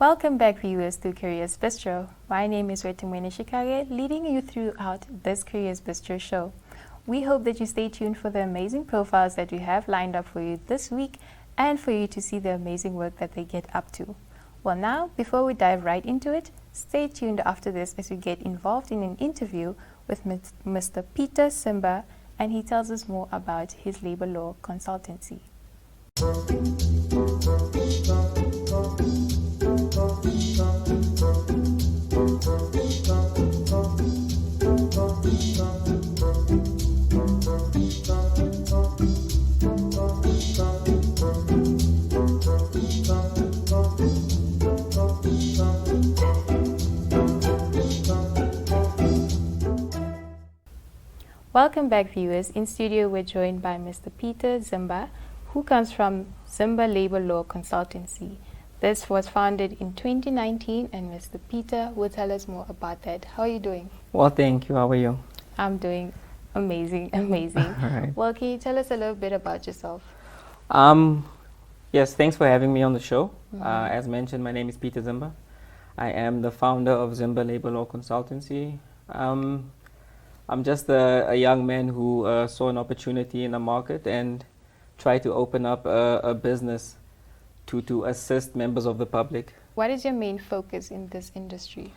Welcome back, viewers, to Careers Bistro. My name is Wetumwene Shikage, leading you throughout this Careers Bistro show. We hope that you stay tuned for the amazing profiles that we have lined up for you this week and for you to see the amazing work that they get up to. Well, now, before we dive right into it, stay tuned after this as we get involved in an interview with Mr. Peter Zimba, and he tells us more about his labor law consultancy. Welcome back, viewers. In studio, we're joined by Mr. Peter Zimba, who comes from Zimba Labour Law Consultancy. This was founded in 2019, and Mr. Peter will tell us more about that. How are you doing? Well, thank you. How are you? I'm doing amazing. All right. Well, can you tell us a little bit about yourself? Yes, thanks for having me on the show. As mentioned, my name is Peter Zimba. I am the founder of Zimba Labour Law Consultancy. I'm just a young man who saw an opportunity in the market and tried to open up a business to assist members of the public. What is your main focus in this industry?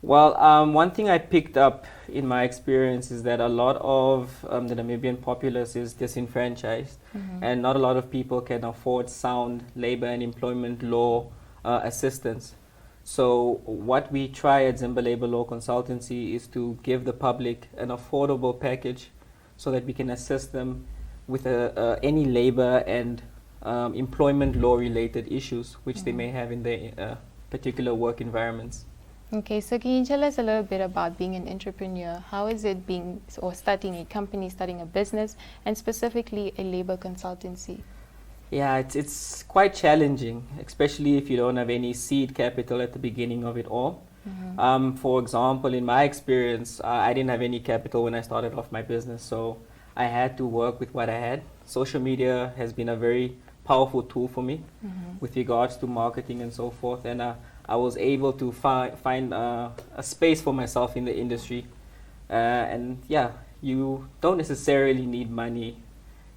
Well, one thing I picked up in my experience is that a lot of the Namibian populace is disenfranchised, and not a lot of people can afford sound labor and employment law assistance. So what we try at Zimba Labour Law Consultancy is to give the public an affordable package so that we can assist them with any labor and employment law related issues which they may have in their particular work environments. Okay, so can you tell us a little bit about being an entrepreneur? How is it being, or starting a company, starting a business, and specifically a labor consultancy? Yeah, it's quite challenging, especially if you don't have any seed capital at the beginning of it all. For example, in my experience, I didn't have any capital when I started off my business, so I had to work with what I had. Social media has been a very powerful tool for me with regards to marketing and so forth, and I was able to find a space for myself in the industry. And yeah, you don't necessarily need money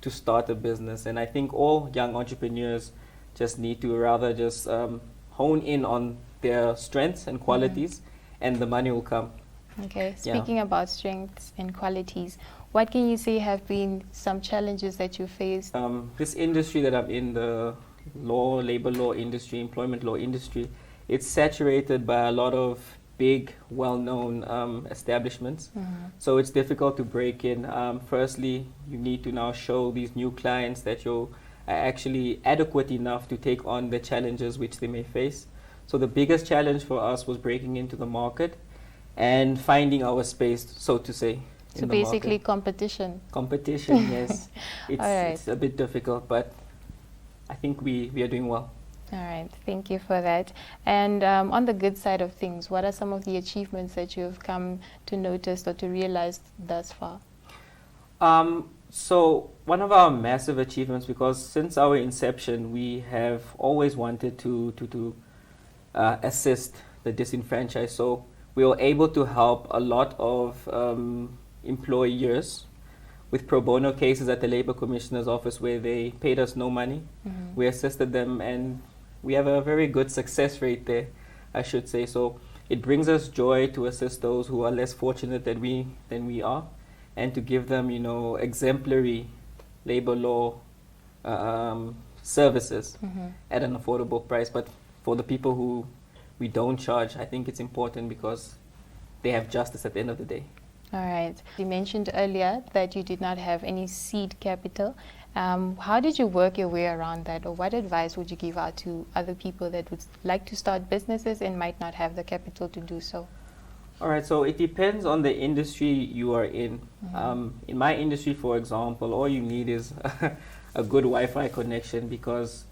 to start a business, and I think all young entrepreneurs just need to rather just hone in on their strengths and qualities, and the money will come. Okay, speaking about strengths and qualities, what can you say have been some challenges that you faced? This industry that I'm in, the labor law industry, employment law industry, it's saturated by a lot of big, well-known establishments. So it's difficult to break in. Firstly, you need to now show these new clients that you're actually adequate enough to take on the challenges which they may face. So the biggest challenge for us was breaking into the market and finding our space, so to say. So basically competition. Competition, yes. It's a bit difficult, but I think we are doing well. All right, thank you for that. And on the good side of things, what are some of the achievements that you've come to notice or to realize thus far? So one of our massive achievements, because since our inception, we have always wanted to assist the disenfranchised. So we were able to help a lot of employers with pro bono cases at the Labour Commissioner's office where they paid us no money. We assisted them, and we have a very good success rate there, I should say. So it brings us joy to assist those who are less fortunate than we are, and to give them, exemplary labor law services at an affordable price. But for the people who we don't charge, I think it's important because they have justice at the end of the day. All right. You mentioned earlier that you did not have any seed capital. How did you work your way around that, or what advice would you give out to other people that would like to start businesses and might not have the capital to do so? All right, so it depends on the industry you are in. In my industry, for example, all you need is a good Wi-Fi connection, because